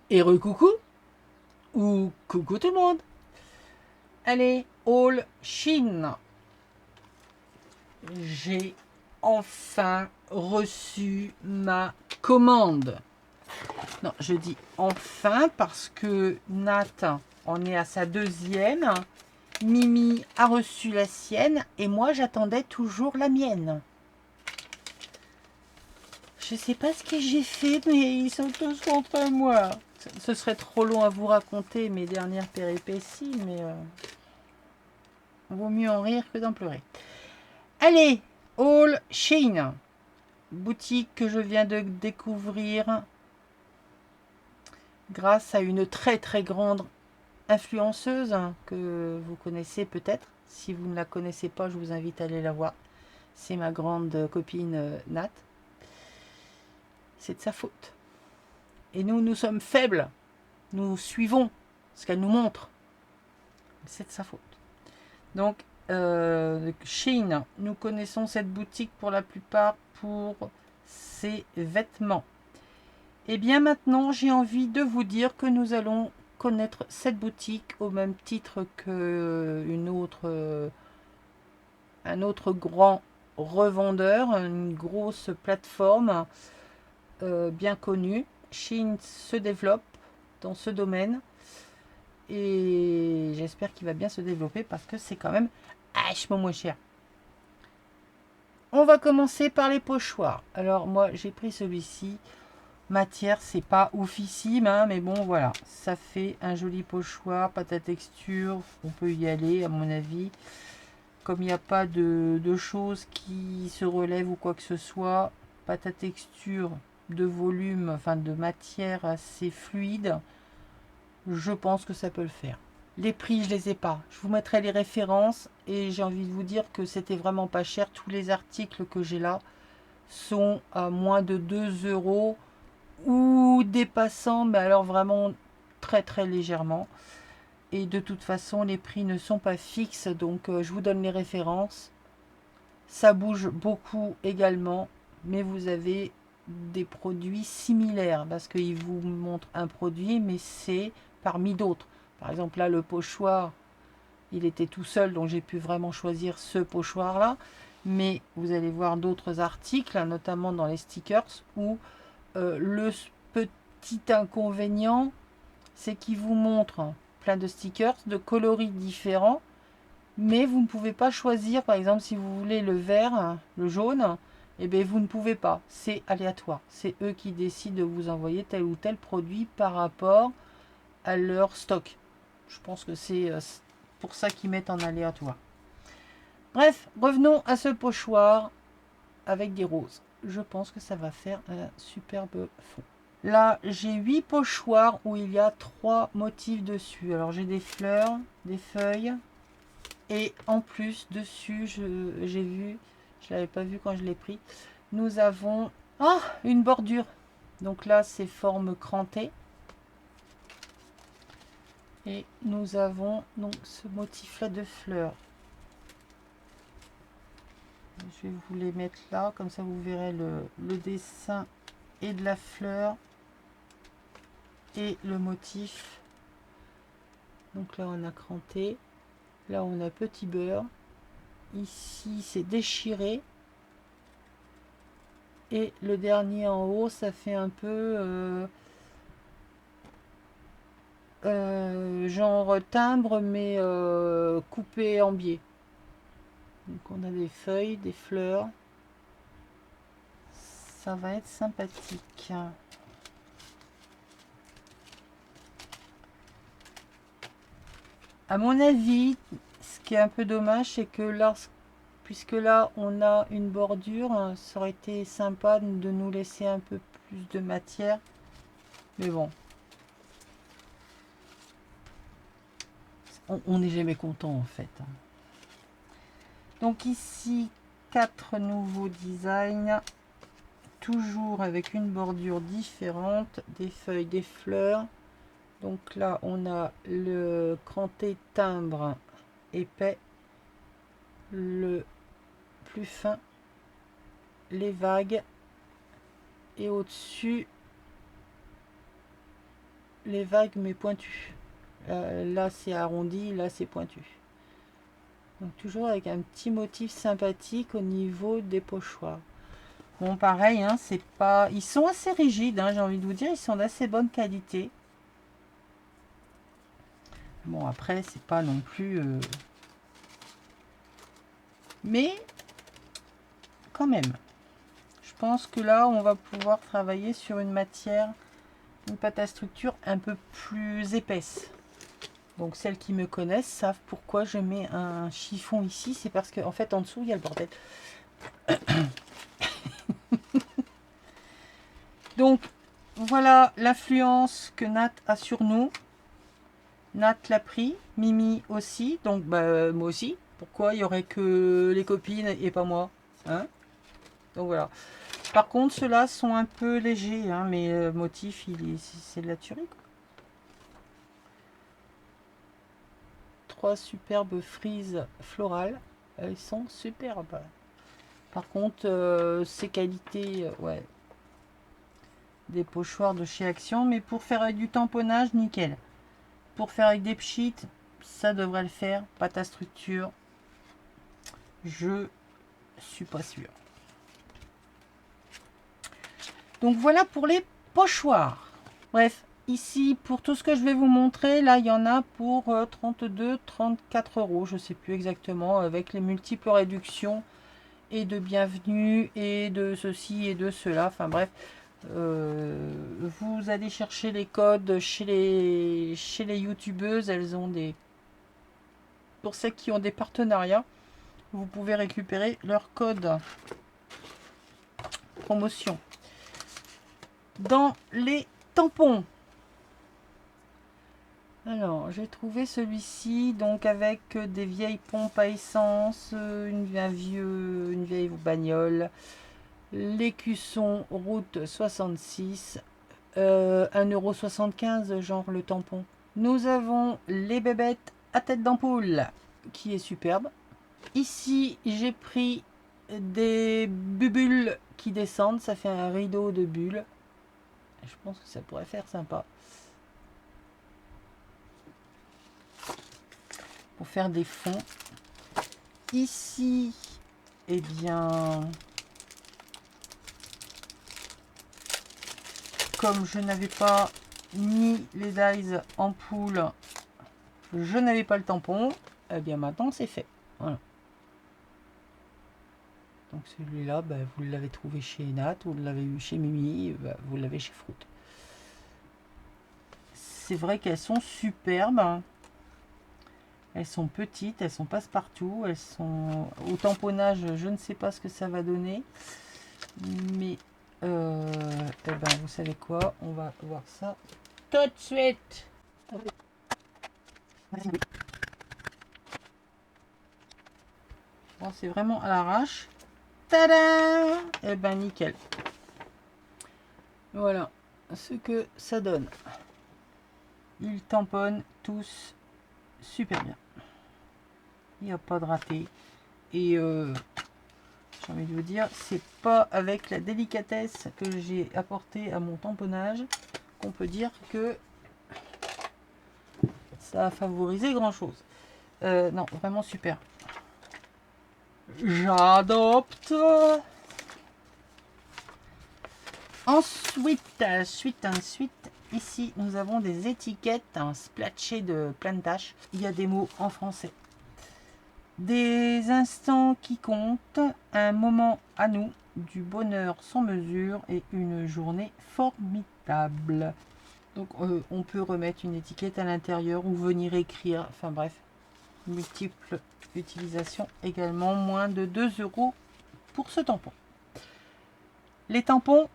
Et recoucou ou coucou tout le monde. Allez, All Chine. J'ai enfin reçu ma commande. Non, je dis enfin parce que Nat en est à sa deuxième. Mimi a reçu la sienne et moi j'attendais toujours la mienne. Je sais pas ce que j'ai fait, mais ils sont tous contre moi. Ce serait trop long à vous raconter mes dernières péripéties, mais vaut mieux en rire que d'en pleurer. Allez, All Shein, boutique que je viens de découvrir grâce à une très très grande influenceuse que vous connaissez peut-être. Si vous ne la connaissez pas, je vous invite à aller la voir. C'est ma grande copine Nat. C'est de sa faute. Et nous, nous sommes faibles. Nous suivons ce qu'elle nous montre. C'est de sa faute. Donc, Shein, nous connaissons cette boutique pour la plupart pour ses vêtements. Et bien maintenant, j'ai envie de vous dire que nous allons connaître cette boutique au même titre que un autre grand revendeur, une grosse plateforme bien connue. Shein se développe dans ce domaine et j'espère qu'il va bien se développer parce que c'est quand même vachement moins cher. On va commencer par les pochoirs. Alors moi j'ai pris celui-ci. Matière c'est pas oufissime hein, mais bon voilà. Ça fait un joli pochoir, pâte à texture. On peut y aller à mon avis. Comme il n'y a pas de choses qui se relèvent ou quoi que ce soit. Pâte à texture de volume, enfin de matière assez fluide. Je pense que ça peut le faire. Les prix, je les ai pas. Je vous mettrai les références et j'ai envie de vous dire que c'était vraiment pas cher. Tous les articles que j'ai là sont à moins de 2 euros ou dépassant, mais alors vraiment très très légèrement. Et de toute façon, les prix ne sont pas fixes, donc je vous donne les références. Ça bouge beaucoup également, mais vous avez des produits similaires parce qu'ils vous montrent un produit, mais c'est parmi d'autres. Par exemple, là, le pochoir, il était tout seul, donc j'ai pu vraiment choisir ce pochoir-là. Mais vous allez voir d'autres articles, notamment dans les stickers, où le petit inconvénient, c'est qu'ils vous montrent plein de stickers de coloris différents, mais vous ne pouvez pas choisir, par exemple, si vous voulez le vert, le jaune, et bien vous ne pouvez pas. C'est aléatoire. C'est eux qui décident de vous envoyer tel ou tel produit par rapport à leur stock. Je pense que c'est pour ça qu'ils mettent en aléatoire. Bref, revenons à ce pochoir avec des roses. Je pense que ça va faire un superbe fond. Là, j'ai 8 pochoirs où il y a 3 motifs dessus. Alors, j'ai des fleurs, des feuilles. Et en plus, dessus, j'ai vu, je ne l'avais pas vu quand je l'ai pris, nous avons une bordure. Donc là, c'est forme crantée. Et nous avons donc ce motif-là de fleurs. Je vais vous les mettre là, comme ça vous verrez le dessin et de la fleur et le motif. Donc là, on a cranté. Là, on a petit beurre. Ici, c'est déchiré. Et le dernier en haut, ça fait un peu genre timbre, mais coupé en biais. Donc on a des feuilles, des fleurs. Ça va être sympathique. À mon avis, ce qui est un peu dommage, c'est que puisque là on a une bordure, ça aurait été sympa de nous laisser un peu plus de matière. Mais bon, on n'est jamais content en fait. Donc ici, 4 nouveaux designs. Toujours avec une bordure différente, des feuilles, des fleurs. Donc là, on a le cranté timbre épais, le plus fin, les vagues, et au-dessus, les vagues mais pointues. Là c'est arrondi, là c'est pointu. Donc toujours avec un petit motif sympathique au niveau des pochoirs. Bon pareil, hein, c'est pas, ils sont assez rigides, hein, j'ai envie de vous dire, ils sont d'assez bonne qualité. Bon après c'est pas non plus, mais quand même. Je pense que là on va pouvoir travailler sur une matière, une pâte à structure un peu plus épaisse. Donc celles qui me connaissent savent pourquoi je mets un chiffon ici, c'est parce qu'en fait en dessous il y a le bordel. Donc voilà l'influence que Nat a sur nous. Nat l'a pris, Mimi aussi, donc bah, moi aussi. Pourquoi il y aurait que les copines et pas moi, hein? Donc voilà. Par contre ceux-là sont un peu légers, hein, mais le motif c'est de la tuerie, quoi. 3 superbes frises florales, elles sont superbes. Par contre ces qualités, ouais, des pochoirs de chez Action, mais pour faire avec du tamponnage, nickel. Pour faire avec des pchites, ça devrait le faire. Pâte à structure, je suis pas sûr. Donc voilà pour les pochoirs. Bref, ici pour tout ce que je vais vous montrer, là il y en a pour 32-34 euros, je sais plus exactement, avec les multiples réductions et de bienvenue et de ceci et de cela. Enfin bref, vous allez chercher les codes chez les youtubeuses, elles ont des, pour celles qui ont des partenariats, vous pouvez récupérer leur code promotion. Dans les tampons, alors j'ai trouvé celui-ci donc avec des vieilles pompes à essence, une vieille bagnole, l'écusson route 66, 1,75 € genre le tampon. Nous avons les bébêtes à tête d'ampoule qui est superbe. Ici j'ai pris des bulles qui descendent, ça fait un rideau de bulles. Je pense que ça pourrait faire sympa pour faire des fonds. Ici, eh bien, comme je n'avais pas ni les dies ampoule, je n'avais pas le tampon, eh bien maintenant c'est fait. Voilà. Donc celui-là, bah, vous l'avez trouvé chez Nat, vous l'avez eu chez Mimi, bah, vous l'avez chez Fruit. C'est vrai qu'elles sont superbes. Elles sont petites, elles sont passe-partout, elles sont au tamponnage, je ne sais pas ce que ça va donner. Mais eh ben, vous savez quoi, on va voir ça tout de suite. Bon, c'est vraiment à l'arrache. Tadam! Eh ben nickel. Voilà ce que ça donne. Ils tamponnent tous super bien. Il n'y a pas de raté. Et j'ai envie de vous dire, c'est pas avec la délicatesse que j'ai apporté à mon tamponnage qu'on peut dire que ça a favorisé grand chose. Non, vraiment super. J'adopte. Ensuite, ici nous avons des étiquettes splatchées de plein de taches. Il y a des mots en français. Des instants qui comptent, un moment à nous, du bonheur sans mesure et une journée formidable. Donc on peut remettre une étiquette à l'intérieur ou venir écrire, enfin bref, multiples utilisations également, moins de 2 € pour ce tampon. Les tampons,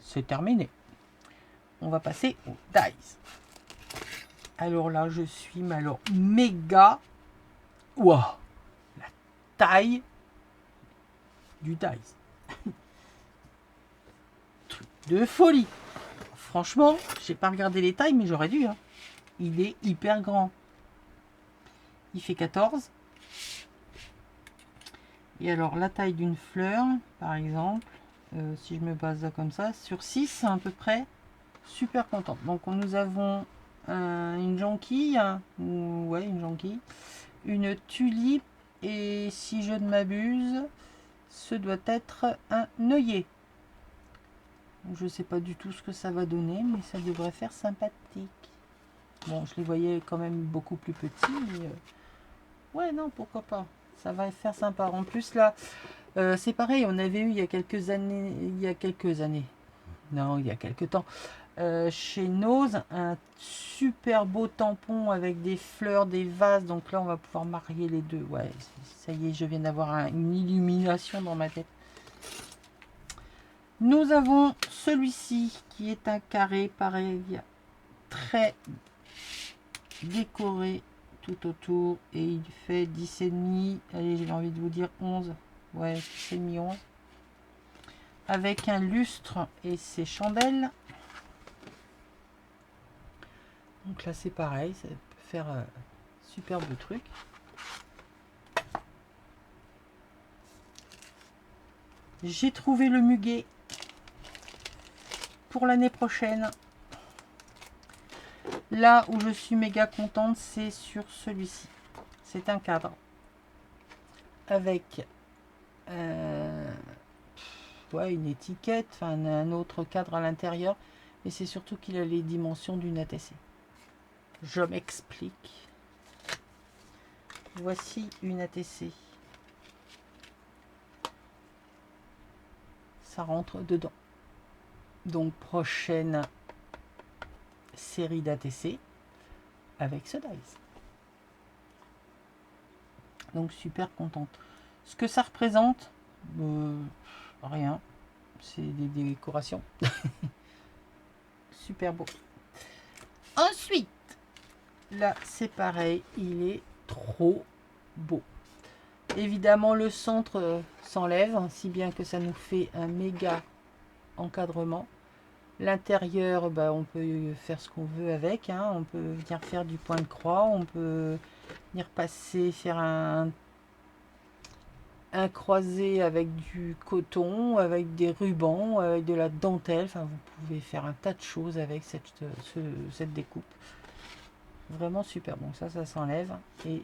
c'est terminé. On va passer aux dies. Alors là, je suis méga. Waouh! La taille du dies. Truc de folie. Franchement, j'ai pas regardé les tailles, mais j'aurais dû. Hein. Il est hyper grand. Il fait 14. Et alors, la taille d'une fleur, par exemple, si je me base là comme ça, sur 6 à peu près, super contente. Donc nous avons une jonquille, ouais, une jonquille, une tulipe, et si je ne m'abuse, ce doit être un œillet. Je sais pas du tout ce que ça va donner, mais ça devrait faire sympathique. Bon, je les voyais quand même beaucoup plus petits, mais ouais, non, pourquoi pas. Ça va faire sympa. En plus, là, c'est pareil, on avait eu il y a quelques années, non, il y a quelques temps, chez Nose, un super beau tampon avec des fleurs, des vases. Donc là, on va pouvoir marier les deux. Ouais, ça y est, je viens d'avoir une illumination dans ma tête. Nous avons celui-ci qui est un carré, pareil, très décoré tout autour, et il fait 10,5. Allez, j'ai envie de vous dire 11. Ouais, 10,5, 11. Avec un lustre et ses chandelles. Donc là, c'est pareil, ça peut faire superbe truc. J'ai trouvé le muguet pour l'année prochaine. Là où je suis méga contente, c'est sur celui-ci. C'est un cadre avec ouais, une étiquette, enfin un autre cadre à l'intérieur, mais c'est surtout qu'il a les dimensions d'une ATC. Je m'explique. Voici une ATC. Ça rentre dedans. Donc prochaine série d'ATC avec ce dice. Donc super contente. Ce que ça représente, rien. C'est des décorations. Super beau. Ensuite, là c'est pareil, il est trop beau. Évidemment le centre s'enlève, si bien que ça nous fait un méga encadrement. L'intérieur, bah, on peut faire ce qu'on veut avec, hein. On peut venir faire du point de croix, on peut venir passer, faire un croisé avec du coton, avec des rubans, avec de la dentelle. Enfin, vous pouvez faire un tas de choses avec cette découpe. Vraiment super. Bon, ça s'enlève. Et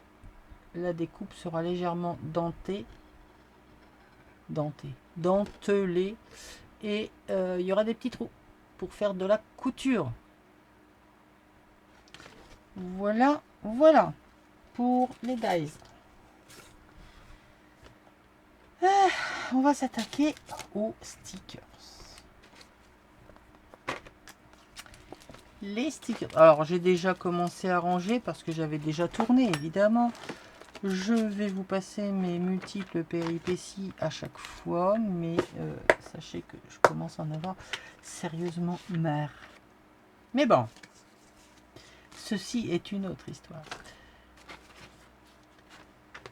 la découpe sera légèrement dentelée. Et il y aura des petits trous pour faire de la couture. Voilà pour les dies. On va s'attaquer aux stickers. Les stickers. Alors j'ai déjà commencé à ranger parce que j'avais déjà tourné, évidemment. Je vais vous passer mes multiples péripéties à chaque fois, mais sachez que je commence à en avoir sérieusement marre. Mais bon, ceci est une autre histoire.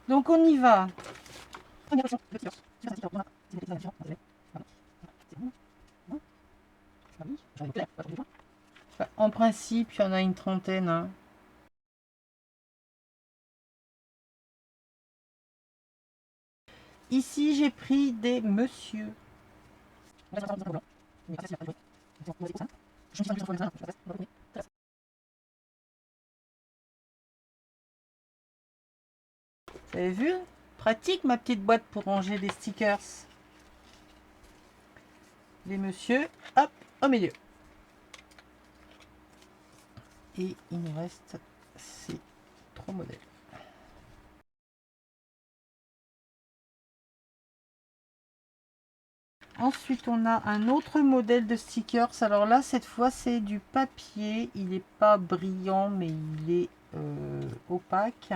Donc on y va. En principe, il y en a une trentaine. Hein. Ici, j'ai pris des monsieur. Vous avez vu? Pratique ma petite boîte pour ranger des stickers. Les monsieur, hop, au milieu. Et il nous reste ces 3 modèles. Ensuite, on a un autre modèle de stickers. Alors là, cette fois, c'est du papier. Il n'est pas brillant, mais il est opaque.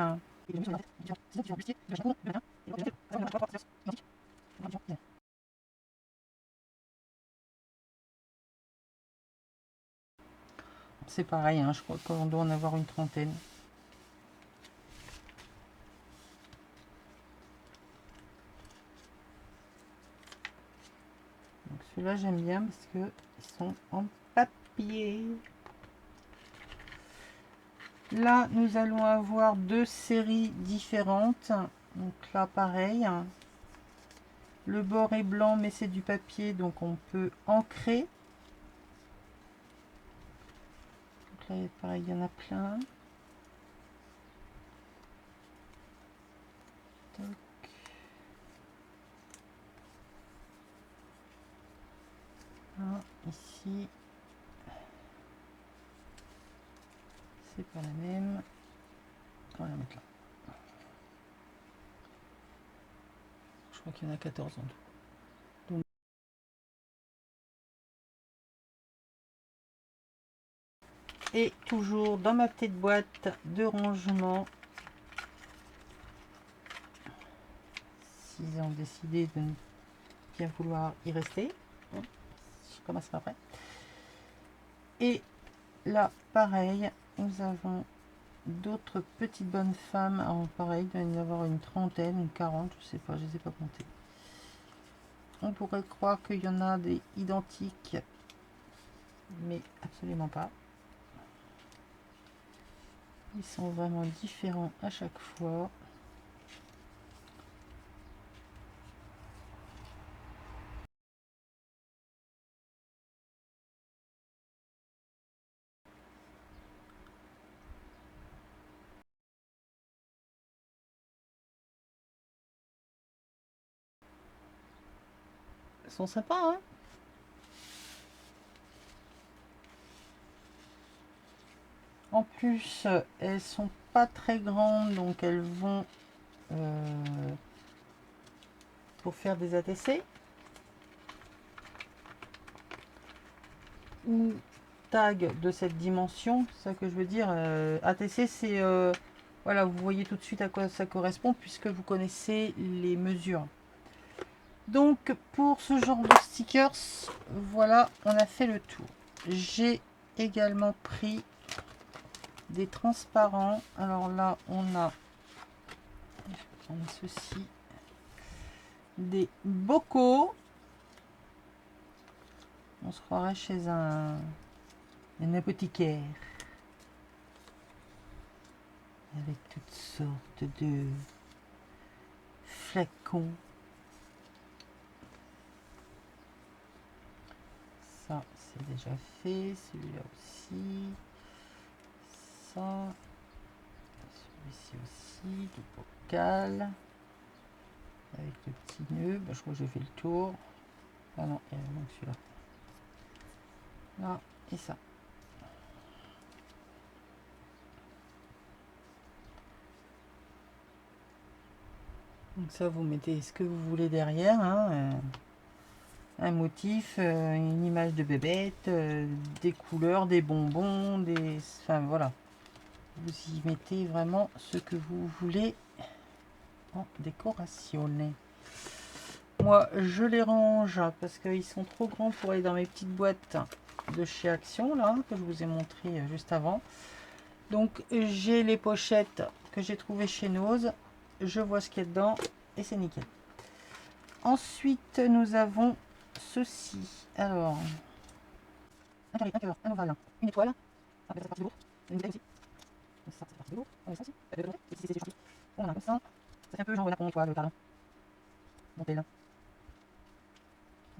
C'est pareil, hein, je crois qu'on doit en avoir une trentaine. Donc ceux-là, j'aime bien parce qu'ils sont en papier. Là, nous allons avoir 2 séries différentes. Donc là, pareil. Le bord est blanc, mais c'est du papier, donc on peut ancrer. là, pareil, il y en a plein. Toc. Ah, ici, c'est pas la même. On va la mettre là. Je crois qu'il y en a 14 en tout. Donc, et toujours dans ma petite boîte de rangement, s'ils ont décidé de ne bien vouloir y rester, je commencerai après. Et là, pareil, nous avons d'autres petites bonnes femmes. Alors, pareil, il doit y en avoir une trentaine, une 40, je sais pas, je ne les ai pas comptées. On pourrait croire qu'il y en a des identiques, mais absolument pas. Ils sont vraiment différents à chaque fois. Elles sont sympas, hein? En plus, elles sont pas très grandes, donc elles vont pour faire des ATC ou tag de cette dimension. C'est ça que je veux dire. ATC, c'est voilà, vous voyez tout de suite à quoi ça correspond puisque vous connaissez les mesures. Donc pour ce genre de stickers, voilà, on a fait le tour. J'ai également pris des transparents. Alors là, on a ceci, des bocaux. On se croirait chez un apothicaire avec toutes sortes de flacons. Ça, c'est déjà fait. Celui-là aussi. Ça. Celui-ci aussi. Du bocal. Avec le petit nœud. Bah, je crois que j'ai fait le tour. Ah non, il y a donc celui-là. Là, et ça. Donc ça, vous mettez ce que vous voulez derrière. Hein, un motif, une image de bébête, des couleurs, des bonbons, des... Enfin voilà. Vous y mettez vraiment ce que vous voulez en décoration. Moi, je les range parce qu'ils sont trop grands pour aller dans mes petites boîtes de chez Action, là, que je vous ai montré juste avant. Donc, j'ai les pochettes que j'ai trouvées chez Nose. Je vois ce qu'il y a dedans et c'est nickel. Ensuite, nous avons ceci. Alors, un carré, un cœur, un ovale, une étoile. Ah, ça c'est partie de l'autre. Une bouteille aussi. Ça c'est partie de l'autre. On a ça aussi. Et ici c'est du chantier. On a comme ça. Ça fait un peu genre Napon, toi, le carré. Dentelle. Donc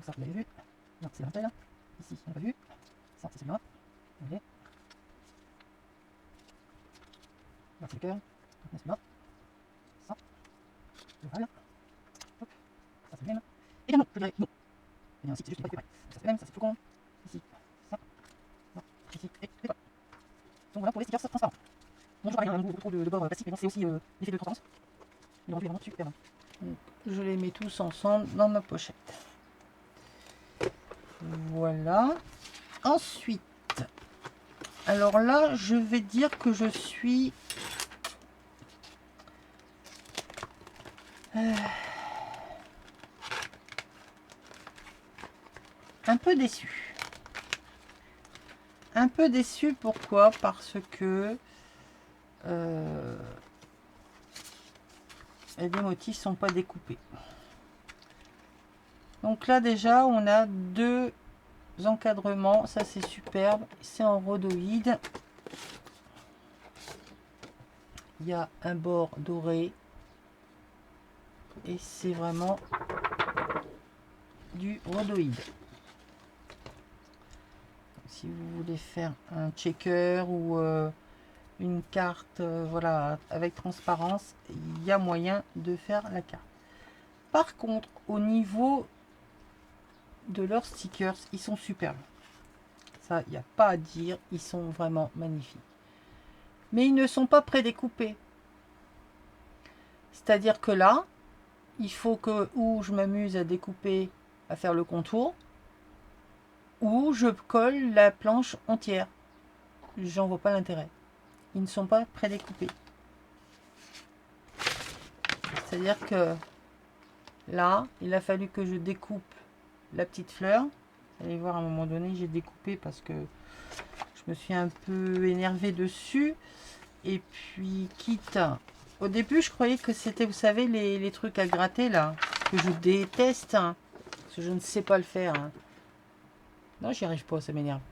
ça, vous l'avez vu. Non, c'est la dentelle. Ici, on n'a pas vu. Ça, c'est celui-là. Ok. Là, c'est le cœur. On a celui-là. Ça. L'ovale. Hop. Ça, c'est le même. Et non, je dirais non. Et bien, ici, c'est juste les pareil. Ça, c'est le même. Ça, c'est le flocon. Ici. Ça. Là. Ici. Et l'étoile. Donc voilà pour les stickers transparents. Bon, je pareil, un beaucoup trop de bord plastique, mais bon, c'est aussi l'effet de transparence. Le rendu est vraiment super. Donc, je les mets tous ensemble dans ma pochette. Voilà. Ensuite, alors là, je vais dire que je suis un peu déçue. Un peu déçue, pourquoi? Parce que les motifs sont pas découpés. Donc là déjà, on a deux encadrements, ça c'est superbe, c'est en rhodoïde. Il y a un bord doré et c'est vraiment du rhodoïde. si vous voulez faire un checker ou une carte, voilà, avec transparence, il y a moyen de faire la carte. Par contre, au niveau de leurs stickers, ils sont superbes. Ça, il n'y a pas à dire, ils sont vraiment magnifiques. Mais ils ne sont pas prédécoupés. C'est-à-dire que là, il faut que ou je m'amuse à découper, à faire le contour, ou je colle la planche entière. J'en vois pas l'intérêt. Ils ne sont pas prédécoupés. C'est-à-dire que là, il a fallu que je découpe la petite fleur. Vous allez voir, à un moment donné, j'ai découpé parce que je me suis un peu énervée dessus. Et puis, quitte... Au début, je croyais que c'était, vous savez, les trucs à gratter, là, que je déteste, hein, parce que je ne sais pas le faire. Hein. Non, j'y arrive pas, ça m'énerve.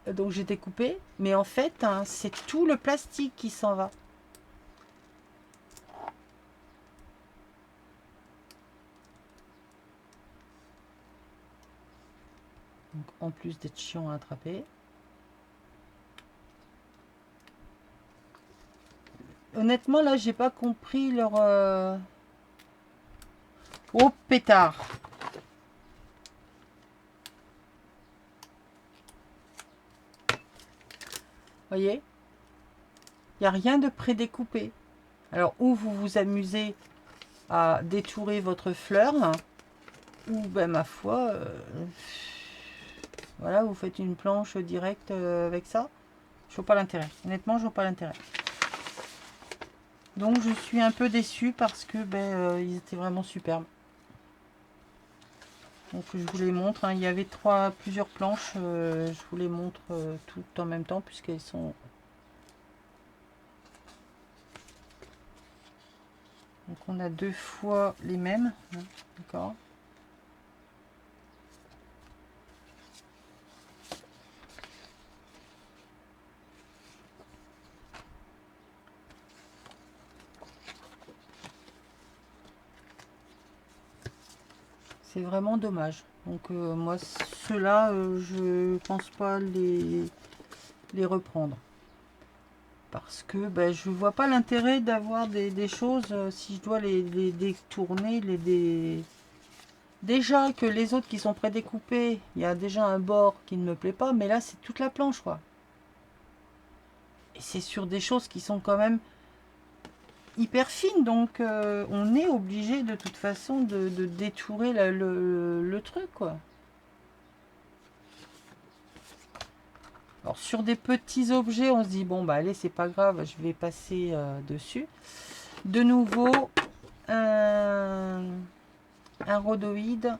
Donc, j'ai découpé, mais en fait, hein, c'est tout le plastique qui s'en va. Donc, en plus d'être chiant à attraper. Honnêtement, là, j'ai pas compris leur... Oh, pétard! Voyez? Il n'y a rien de prédécoupé. Alors, ou vous vous amusez à détourer votre fleur, ou, ben, ma foi, voilà, vous faites une planche directe avec ça. Je vois pas l'intérêt. Honnêtement, je vois pas l'intérêt. Donc, je suis un peu déçue parce que, ben, ils étaient vraiment superbes. Donc, je vous les montre. Hein. Il y avait plusieurs planches. Je vous les montre toutes en même temps puisqu'elles sont... Donc, on a 2 fois les mêmes. Hein, d'accord. C'est vraiment dommage. Donc moi, ceux-là, je pense pas les reprendre. Parce que ben, je vois pas l'intérêt d'avoir des choses, si je dois les détourner, Déjà que les autres qui sont prédécoupés, il y a déjà un bord qui ne me plaît pas, mais là, c'est toute la planche, quoi. Et c'est sur des choses qui sont quand même hyper fines, donc on est obligé de toute façon de détourer le truc, quoi. Alors sur des petits objets, on se dit bon bah allez, c'est pas grave, je vais passer dessus. De nouveau un rhodoïde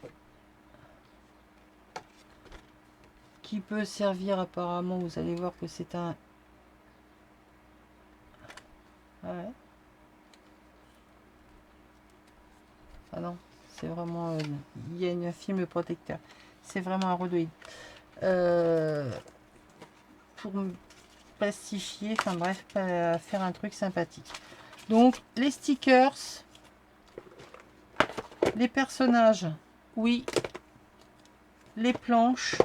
qui peut servir apparemment, vous allez voir que c'est un... Ouais. Ah non, c'est vraiment... il y a un film protecteur. C'est vraiment un rhodoïde. Pour plastifier, enfin bref, faire un truc sympathique. Donc les stickers, les personnages, oui. Les planches,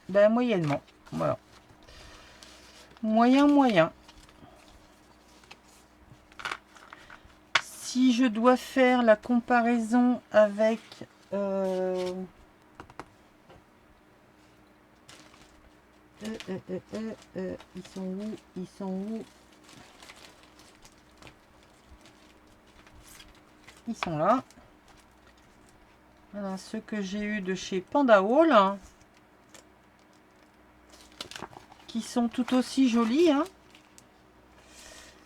ben moyennement. Voilà. Moyen. Si je dois faire la comparaison avec... ils sont où? Ils sont où? Ils sont là. Voilà, ceux que j'ai eu de chez Panda Hall. Hein, qui sont tout aussi jolis. Hein.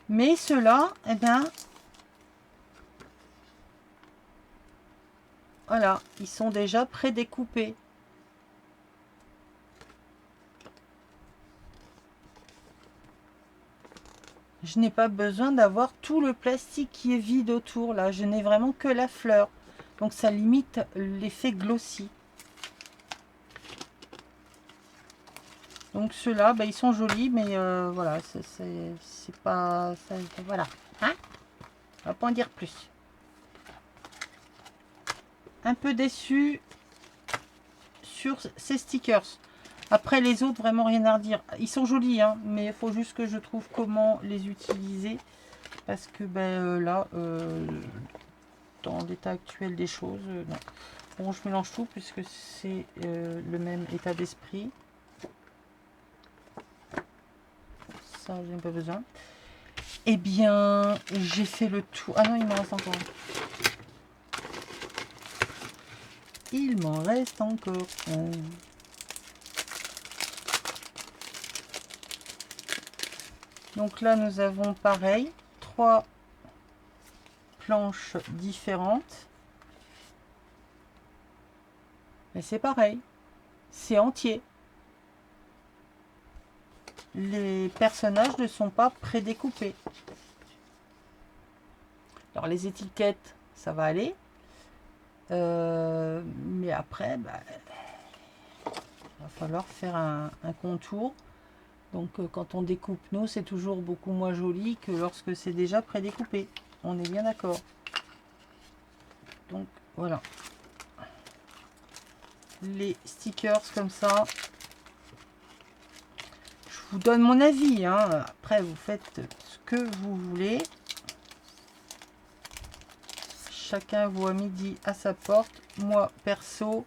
Mais ceux-là, eh bien... Voilà, ils sont déjà prédécoupés. Je n'ai pas besoin d'avoir tout le plastique qui est vide autour. Là, je n'ai vraiment que la fleur. Donc, ça limite l'effet glossy. Donc, ceux-là, bah, ils sont jolis, mais voilà, c'est pas... Ça, voilà. Hein, on va pas en dire plus. Un peu déçu sur ces stickers. Après les autres, vraiment rien à redire. Ils sont jolis, hein, mais il faut juste que je trouve comment les utiliser. Parce que ben, là, dans l'état actuel des choses, non. Bon, je mélange tout puisque c'est le même état d'esprit. Ça, j'ai pas besoin. Eh bien, j'ai fait le tour. Ah non, il m'en reste encore. Il m'en reste encore un. Donc là, nous avons pareil, 3 planches différentes. Mais c'est pareil, c'est entier. Les personnages ne sont pas prédécoupés. Alors les étiquettes, ça va aller. Mais après, bah, il va falloir faire un contour. Donc quand on découpe nous, c'est toujours beaucoup moins joli que lorsque c'est déjà prédécoupé. On est bien d'accord. Donc voilà. Les stickers comme ça. Je vous donne mon avis, hein. Après vous faites ce que vous voulez. Chacun voit midi à sa porte. Moi perso,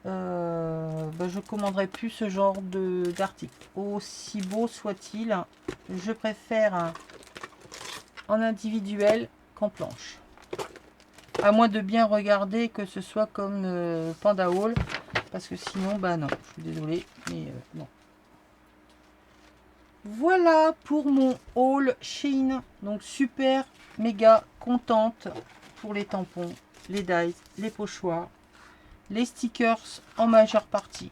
ben, je commanderai plus ce genre d'article. Aussi beau soit-il, je préfère en individuel qu'en planche. À moins de bien regarder que ce soit comme Panda Haul, parce que sinon, bah non, je suis désolée, mais non. Voilà pour mon haul Shein. Donc super, méga contente pour les tampons, les dies, les pochoirs, les stickers en majeure partie.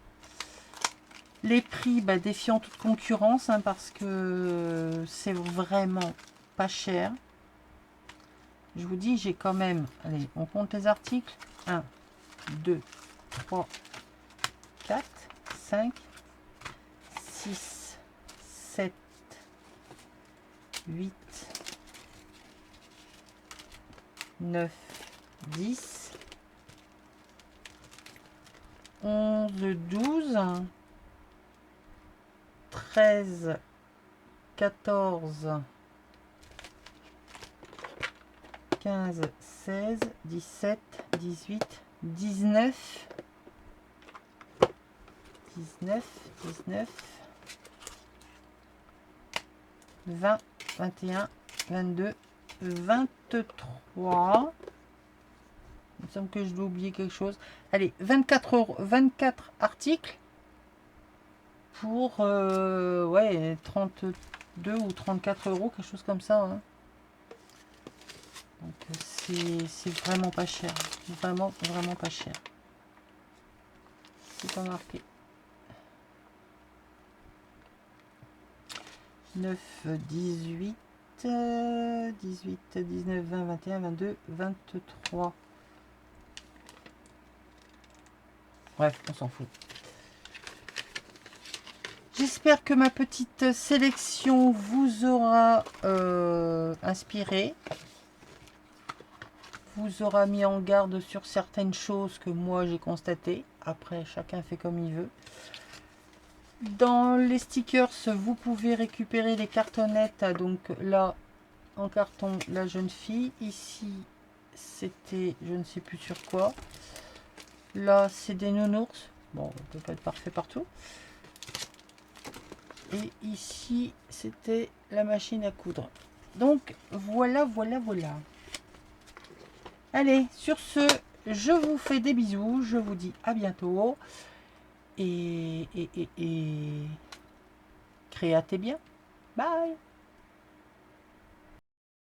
Les prix, bah, défiant toute concurrence, hein, parce que c'est vraiment pas cher. Je vous dis, j'ai quand même, allez, on compte les articles. 1, 2, 3, 4, 5, 6, 7, 8, 9, 10, 11, 12, 13, 14, 15, 16, 17, 18, 19, 20, 21, 22, 23. Il me semble que je dois oublier quelque chose. Allez, 24 euros, 24 articles pour ouais, 32 ou 34 euros, quelque chose comme ça. Hein. Donc c'est vraiment pas cher. Vraiment, vraiment pas cher. C'est pas marqué. 9, 18, 18, 19, 20, 21, 22, 23. Bref, on s'en fout. J'espère que ma petite sélection vous aura inspiré, vous aura mis en garde sur certaines choses que moi j'ai constatées. Après, chacun fait comme il veut. Dans les stickers, vous pouvez récupérer les cartonnettes. Donc là, en carton, la jeune fille. Ici, c'était, je ne sais plus sur quoi. Là, c'est des nounours. Bon, ça peut pas être parfait partout. Et ici, c'était la machine à coudre. Donc, voilà. Allez, sur ce, je vous fais des bisous. Je vous dis à bientôt. Et créatez bien. Bye.